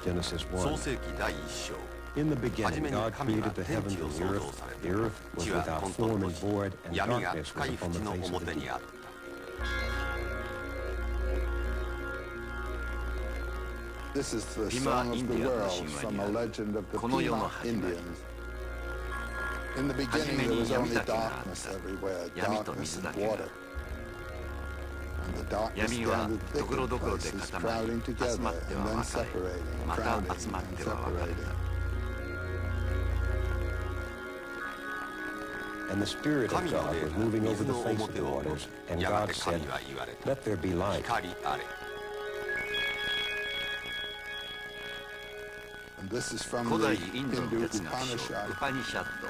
創世記第1章。 In the 初め beginning, に God 神が created the 天 heavens 地を and 創 the 造 earth. され The た。 earth was 地は without 混 form 沌 and とし、 void, and 闇が darkness 深い was upon 淵 the の face of the 表 deep. にあった。This is the 今 song イ of ン the ディアンの world 神話 from に a ある legend of the この世の Pima 始まり。 Indians. In the 初 beginning め there に was 闇 only だけがあっ darkness た。 everywhere, 闇と darkness 水だ and けがあ water. る。 And the darkness 闇は gathered と thick ころ in どころで places, 固まり、 crowding 集ま together って and は then 分かれ、 separating, また crowding 集まっ and ては分かれ separating. た。 And the Spirit of 神の God 霊 was が moving 水 over の the face of 表 the を waters. 覆 And い、やが God て神 said, は言われた。 Let there be light. 光あれ。 And this is from 古 the 代インドの Hindu 哲学書、ウ Upanishad. パニシャッド。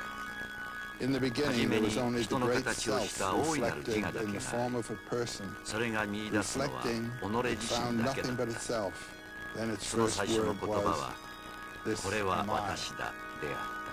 In the 初 beginning め there に was only 人 the の great 形をした self 大いなる reflected 自我だ in け the がある。 form of a person, それが見出すのは reflecting 己 it 自 found 身だけだ nothing っ but た。 itself. Then its その first 最初の word 言葉 was, は、 This これ am は I. 私だ、であった。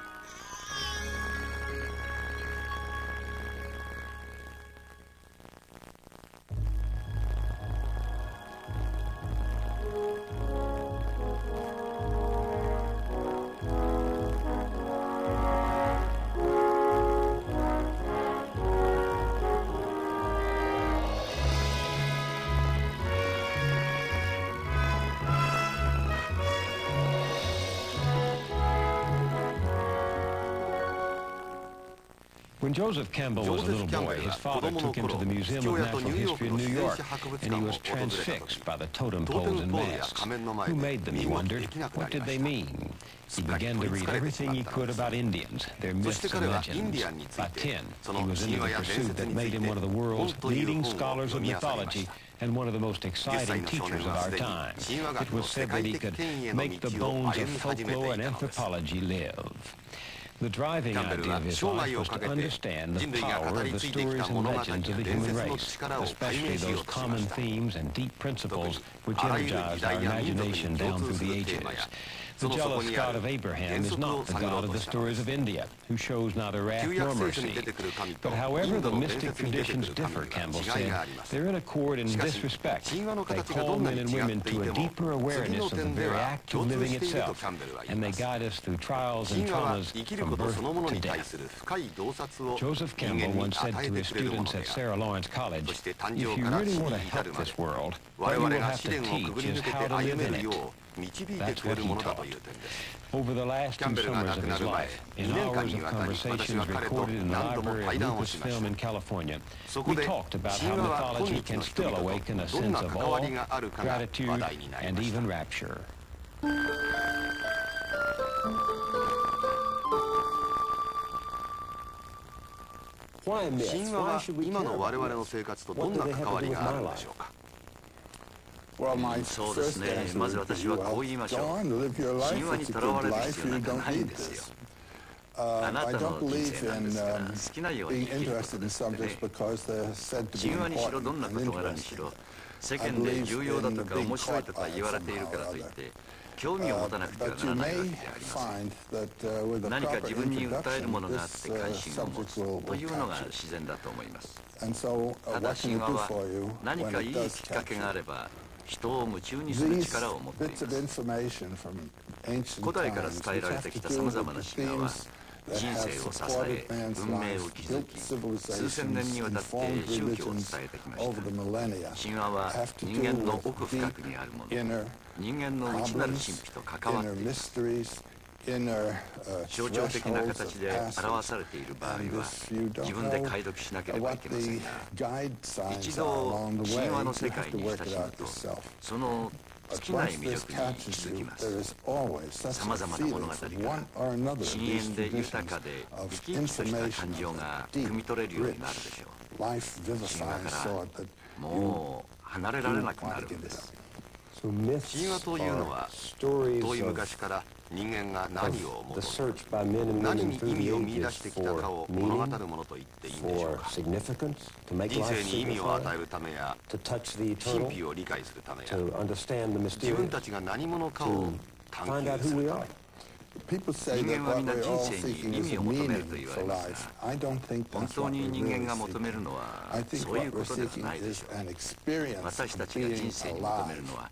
When Joseph Campbell was a little boy, his father took him to the Museum of Natural History in New York, and he was transfixed by the totem poles and masks. Who made them, he wondered? What did they mean? He began to read everything he could about Indians, their myths and legends. By 10, he was into the pursuit that made him one of the world's leading scholars of mythology and one of the most exciting teachers of our time. It was said that he could make the bones of folklore and anthropology live. The driving idea of his life was to understand the power of the stories and legends of the human race, especially those common themes and deep principles which energized our imagination down through the ages. The jealous God of Abraham is not the God of the stories of India, who shows neither wrath nor mercy. But however the mystic traditions differ, Campbell said, they're in accord in this respect. They call men and women to a deeper awareness of the very act of living itself, and they guide us through trials and traumas from birth to death. Joseph Campbell once said to his students at Sarah Lawrence College, if you really want to help this world, what you will have to teach is how to live in it. That's what he taught. Over the last 2 summers of his life, in hours of conversations recorded in the library of Lucasfilm in California, we talked about how mythology can still awaken a sense of awe, gratitude, and even rapture. Why myths? 神話 Why は should we 今 care の我 about 々の myths? 生活とどんな関わりがあるのでしょうか。 Well, my そうです first ね。 answer まず would 私 be, はこう well, 言いまし go ょう。 on, live your 神 life. 話 If に you とらわ give れる life, 必要 you なんか don't ないん need ですよ。 this. あな I た don't の人 believe 生なんで in すから、好きなように being 生きるこ interested と in ですってね。 subjects because they're said to be 神話にしろどんな important 事 and 柄にし interesting. ろ、世間で重要だとか面白いとか言われているからといって興味を持たなくては But な you らないわ may けであります。 find that with a 何か proper 自分に訴えるもの introduction, があって this 関心を持 subject つ will というのが catch you. 自然だと思います。 And so, ただ what can 神 it 話 do は for you 何 when か it いい does きっかけ catch があ you? れば人を夢中にする These 力を持ってい bits ま of す。 information from ancient 古代から times 伝えら which れ have て to きた do 様 with 々な the 神話は themes that 人 have 生を支 supported え man's 文明を life, 築 built き数千年 civilizations, にわたって informed 宗教を伝 religions えてきまし over the た。 millennia 神話は have to 人 do 間の with 奥深くにあるもの、 inner 人間の内なる神 problems, 秘と関わって inner います。 mysteries, inner 象徴的な thresholds 形 of で表 passage. されている場合 And は if you 自 don't 分で know 解読しなければい what けませ the んが、 guide signs 一 are 度 along the 神 way, 話の you 世 have 界 to に work 親 it しむ out と yourself. その But 尽きない once 魅 this 力に気 catches づき you, ま there す。 is always such さま a ざまな物 feeling 語 from が one or another of 深 these 遠で豊か traditions で of 生き生きとした information 感情 of が deep, 汲み取れるようになるで rich, しょ life う。神話 vivifying から sort that もう離れられなくなる you んです。 So myths 神話というの are は stories 遠い of 昔から人間が何を the 求め、 search by men and 何 women に through 意味 the を見出 ages してきたか for を物語 meaning, るものと言っていいんでしょう for か。 significance, to make 人 life 生に意味を与え signify, るためや to touch the 神 eternal, 秘を理解するためや to understand the 自分 mysterious, たちが何者かを to 探 find out 求す who る we ため are. People say 人 that 間は what みんな we're 人 all 生 seeking に意 is 味 a を求める meaning と言わ for れます life. が、 I don't think 本 that's 当 what に we're 人間 really が求め seeking. るのは I think そうい what うこ we're とでは seeking ないで is しょう。 an experience 私た of ちが人 being 生に求める alive. のは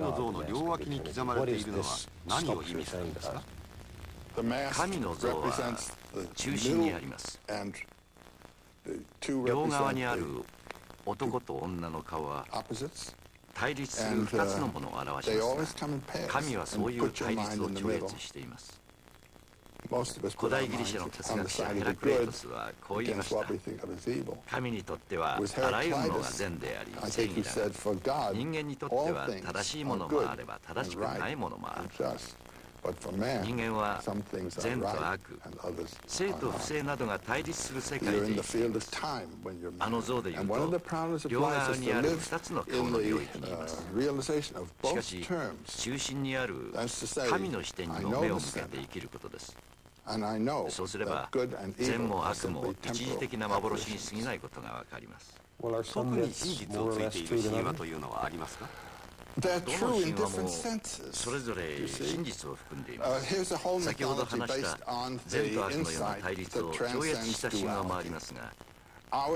の像の両脇に刻まれているのは何を意味するんですか？神の像は中心にあります。両側にある男と女の顔は対立する2つのものを表しますが、神はそういう対立を超越しています。古代ギリシャの哲学者ヘラクレイトスはこう言いました。神にとってはあらゆるものが善であり正義だが、人間にとっては正しいものもあれば正しくないものもある。人間は善と悪、正と不正などが対立する世界で生きています。あの像でいうと、両側にある2つの顔の領域にいます。しかし、中心にある神の視点にも目を向けて生きることです。そうすれば善も悪も一時的な幻に過ぎないことがわかります。特に真実をついている神話というのはありますか？どの神話もそれぞれ真実を含んでいます。先ほど話した善と悪のような対立を超越した神話もありますが、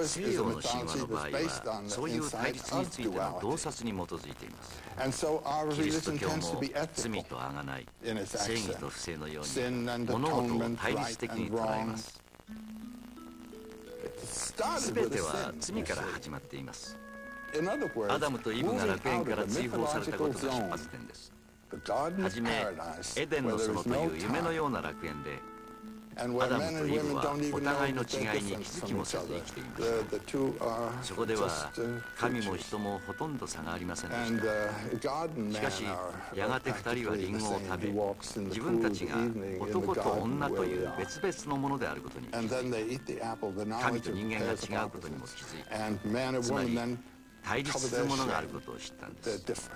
西洋の神話の場合はそういう対立についての洞察に基づいています。キリスト教も罪と贖い、正義と不正のように物事を対立的に捉えます。全ては罪から始まっています。アダムとイブが楽園から追放されたことが出発点です。はじめエデンの園という夢のような楽園でアダムとイブはお互いの違いに気づきもせず生きていました。そこでは神も人もほとんど差がありませんでした。しかしやがて2人はリンゴを食べ、自分たちが男と女という別々のものであることに気づいて、神と人間が違うことにも気づいて、つまり対立するものがあることを知ったんです。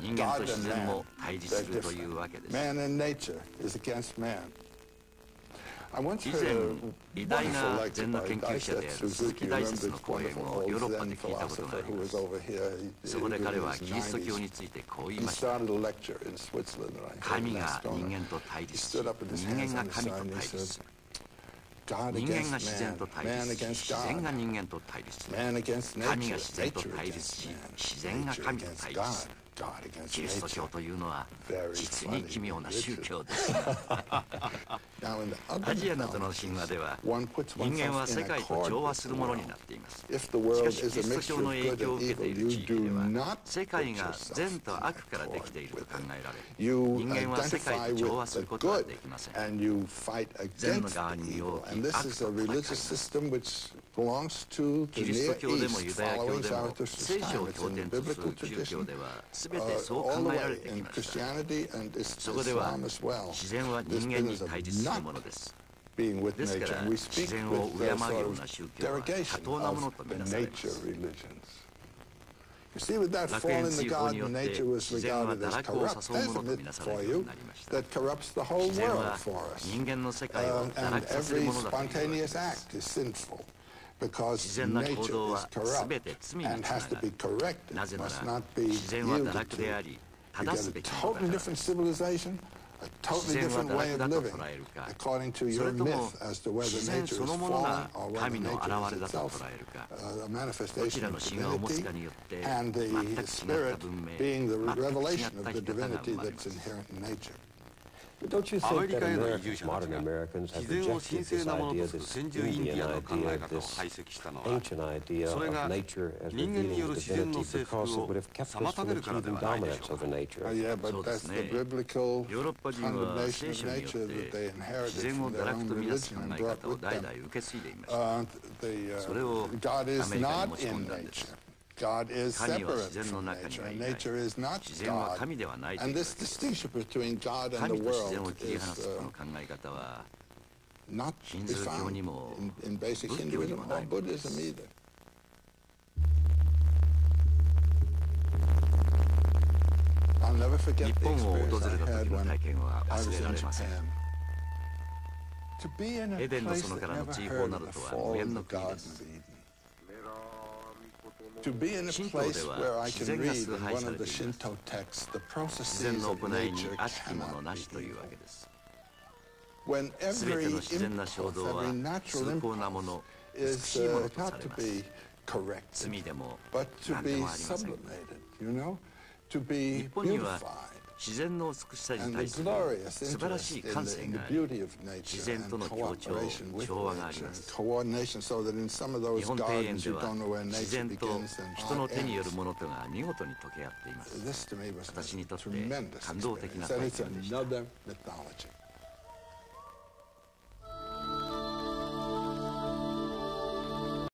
人間と自然も対立するというわけです。以前、偉大な禅の研究者である鈴木大拙の講演をヨーロッパで聞いたことがあります。そこで彼はキリスト教についてこう言いました。神が人間と対立し、人間が神と対立する。人間が自然と対立し、自然が人間と対立する。神が自然と対立し、自然が神と対立する。キリスト教というのは実に奇妙な宗教です。アジアなどの神話では人間は世界と調和するものになっています。しかしキリスト教の影響を受けている地域では世界が善と悪からできていると考えられ、人間は世界と調和することはできません。善の側に身を置き悪と戦います。キリスト教でもユダヤ教でも聖書を経典とする宗教では全てそう考えられてきました。そこでは自然は人間に対立するものです。ですから自然を敬うような宗教は妥当なものとみなされます。楽園追放によって自然は堕落を誘うものとみなされるようになりました。自然は人間の世界を堕落させるものだというわけです。自然な行動は全て罪につながる。なぜなら自然は堕落であり正すべきものだから。自然は堕落だと捉えるか、それとも自然そのものが神の現れだと捉えるか、どちらの神話を持つかによって全く違った文明、全く違った生き方が生まれます。アメリカへの移住者たちが自然を神聖なものとする先住インディアンの考え方を排斥したのは、それが人間による自然の征服を妨げるからではないでしょうか。そうですね。ヨーロッパ人は聖書によって自然を堕落とみなす考え方を代々受け継いでいました。それをアメリカに持ち込んだんです。神は自然の中にはいない。自然は神ではないというわけです。神と自然を切り離すこの考え方はヒンズー教にも仏教にもないものです。日本を訪れた時の体験は忘れられません。エデンの園からの追放などとは無縁の国です。神道では自然が崇拝されています。自然の行いに悪しきものなしというわけです。すべての自然な衝動は崇高なもの、美しいものとされます。罪でも何でもありません。日本には自然の美しさに対する素晴らしい感性があり、自然との協調、調和があります。日本庭園では自然と人の手によるものとが見事に溶け合っています。私にとって感動的な体験でした。